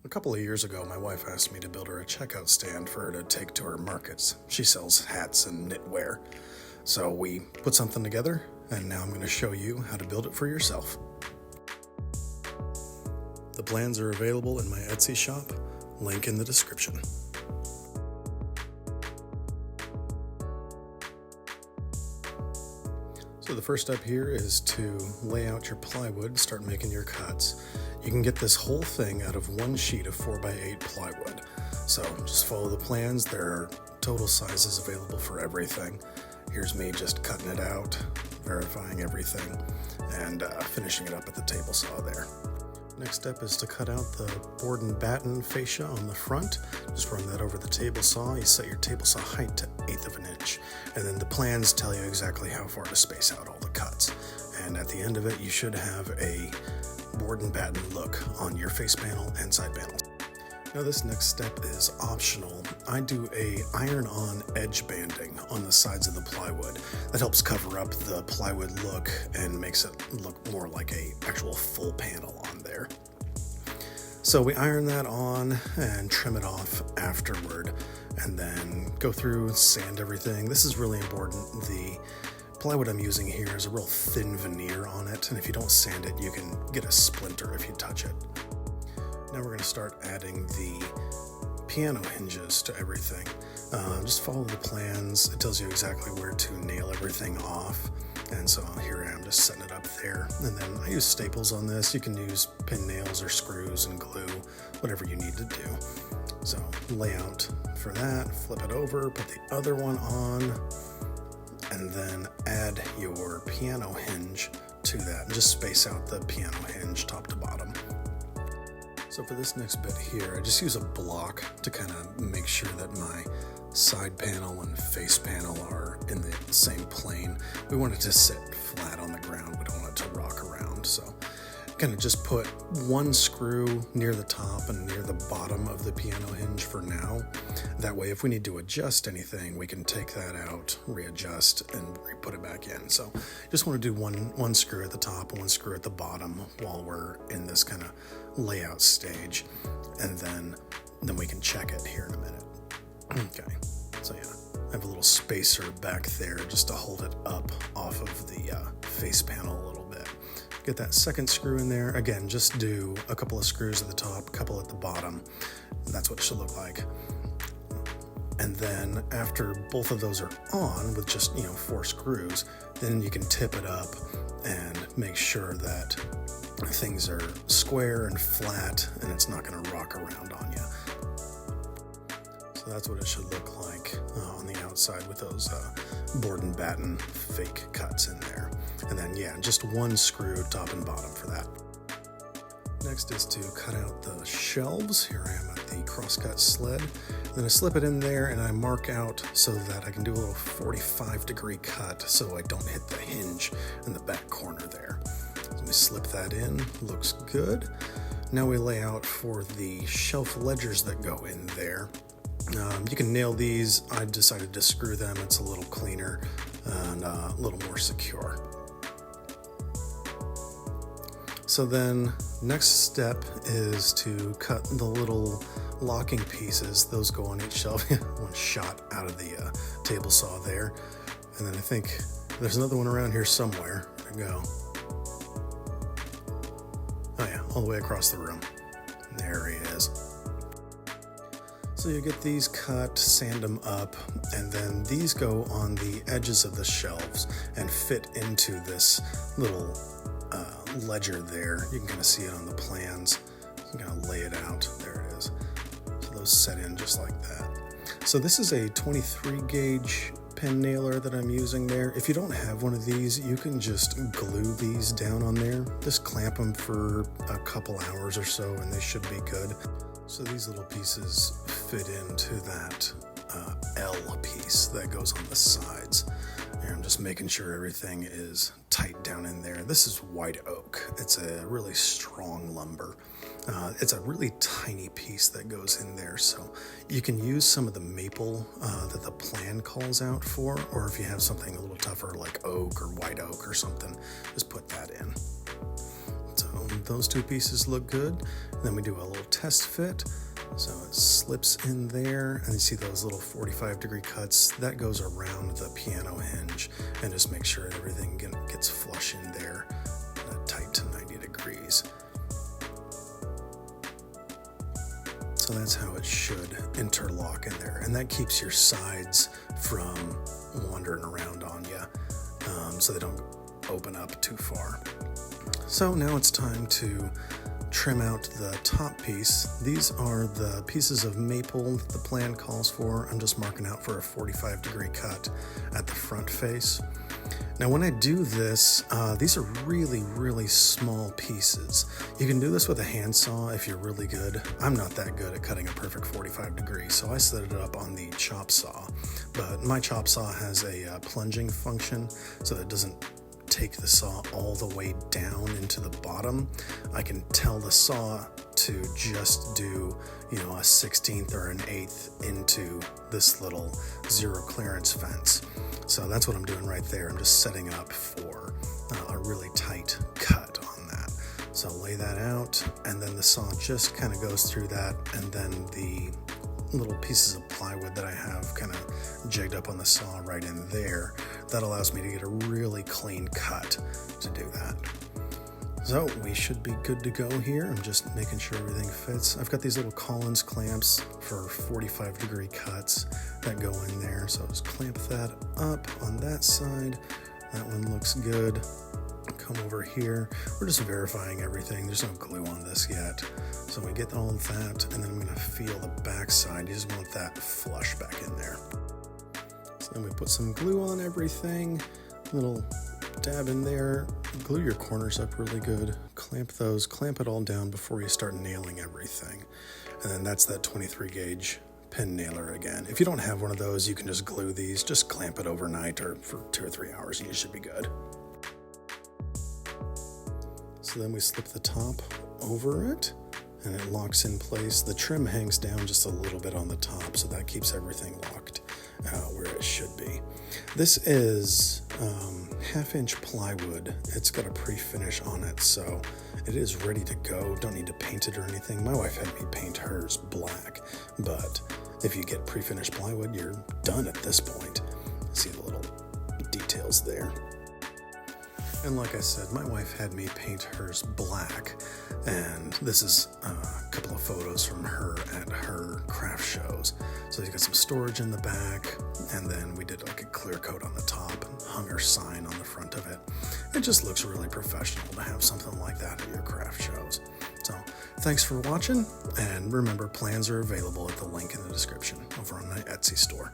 A couple of years ago, my wife asked me to build her a checkout stand for her to take to her markets. She sells hats and knitwear. So we put something together, and now I'm going to show you how to build it for yourself. The plans are available in my Etsy shop, link in the description. So the first step here is to lay out your plywood, start making your cuts. You can get this whole thing out of one sheet of 4x8 plywood. So just follow the plans. There are total sizes available for everything. Here's me just cutting it out, verifying everything, and finishing it up at the table saw there. Next step is to cut out the board and batten fascia on the front. Just run that over the table saw. You set your table saw height to 1/8 of an inch, and then the plans tell you exactly how far to space out all the cuts. And at the end of it, you should have a board and batten look on your face panel and side panels. Now this next step is optional. I do a iron-on edge banding on the sides of the plywood. That helps cover up the plywood look and makes it look more like a actual full panel on there. So we iron that on and trim it off afterward, and then go through and sand everything. This is really important. The plywood I'm using here is a real thin veneer on it, and if you don't sand it, you can get a splinter if you touch it. Now we're going to start adding the piano hinges to everything. Just follow the plans. It tells you exactly where to nail everything off. And so here I am just setting it up there. And then I use staples on this. You can use pin nails or screws and glue, whatever you need to do. So layout for that, flip it over, put the other one on, and then add your piano hinge to that. And just space out the piano hinge top to bottom. So for this next bit here, I just use a block to kind of make sure that my side panel and face panel are in the same plane. We want it to sit flat on the ground. We don't want it to rock around. So kind of just put one screw near the top and near the bottom of the piano hinge for now. That way, if we need to adjust anything, we can take that out, readjust, and put it back in. So just want to do one screw at the top and one screw at the bottom while we're in this kind of layout stage, and then we can check it here in a minute. Okay, so yeah, I have a little spacer back there just to hold it up off of the face panel a little bit. Get that second screw in there. Again, just do a couple of screws at the top, a couple at the bottom. That's what it should look like. And then after both of those are on with just 4 screws, then you can tip it up and make sure that things are square and flat and it's not going to rock around on you. So that's what it should look like on the outside with those board and batten fake cuts in there. And then just one screw top and bottom for that. Next is to cut out the shelves. Here I am at the crosscut sled. Then I slip it in there and I mark out so that I can do a little 45-degree cut so I don't hit the hinge in the back corner there. Let me slip that in, looks good. Now we lay out for the shelf ledgers that go in there. You can nail these. I decided to screw them. It's a little cleaner and a little more secure. So then next step is to cut the little locking pieces. Those go on each shelf. One shot out of the table saw there. And then I think there's another one around here somewhere. There we go. Oh yeah, all the way across the room. There he is. So you get these cut, sand them up, and then these go on the edges of the shelves and fit into this little ledger there. You can kind of see it on the plans. You can kind of lay it out. There it is. So those set in just like that. So this is a 23 gauge pin nailer that I'm using there. If you don't have one of these, you can just glue these down on there. Just clamp them for a couple hours or so and they should be good. So these little pieces fit into that L piece that goes on the sides. And I'm just making sure everything is tight down in there. This is white oak. It's a really strong lumber. It's a really tiny piece that goes in there, so you can use some of the maple that the plan calls out for, or if you have something a little tougher like oak or white oak or something, just put that in. So those two pieces look good. And then we do a little test fit. So it slips in there, and you see those little 45-degree cuts. That goes around the piano hinge, and just make sure everything gets flush in there, tight to 90 degrees. So that's how it should interlock in there, and that keeps your sides from wandering around on you, so they don't open up too far. So now it's time to trim out the top piece. These are the pieces of maple that the plan calls for. I'm just marking out for a 45-degree cut at the front face. Now when I do this, these are really, really small pieces. You can do this with a handsaw if you're really good. I'm not that good at cutting a perfect 45 degrees, so I set it up on the chop saw. But my chop saw has a plunging function, so it doesn't take the saw all the way down into the bottom. I can tell the saw to just do, a 1/16 or an 1/8 into this little zero clearance fence. So that's what I'm doing right there. I'm just setting up for a really tight cut on that. So lay that out, and then the saw just kind of goes through that, and then the little pieces of plywood that I have kind of jigged up on the saw right in there, that allows me to get a really clean cut to do that. So we should be good to go here. I'm just making sure everything fits. I've got these little Collins clamps for 45-degree cuts that go in there. So just clamp that up on that side. That one looks good. Come over here. We're just verifying everything. There's no glue on this yet. So we get all of that, and then I'm going to feel the back side. You just want that flush back in there. So then we put some glue on everything. Little dab in there. Glue your corners up really good. Clamp those. Clamp it all down before you start nailing everything. And then that's that 23 gauge pin nailer again. If you don't have one of those, you can just glue these. Just clamp it overnight or for 2 or 3 hours, and you should be good. So then we slip the top over it, and it locks in place. The trim hangs down just a little bit on the top, so that keeps everything locked where it should be. This is 1/2-inch plywood. It's got a pre-finish on it, so it is ready to go. Don't need to paint it or anything. My wife had me paint hers black, but if you get pre-finished plywood, you're done at this point. See the little details there. And like I said, my wife had me paint hers black, and this is a couple of photos from her at her craft shows. So you got some storage in the back, and then we did like a clear coat on the top and hung her sign on the front of it. It just looks really professional to have something like that at your craft shows. So thanks for watching, and remember, plans are available at the link in the description over on my Etsy store.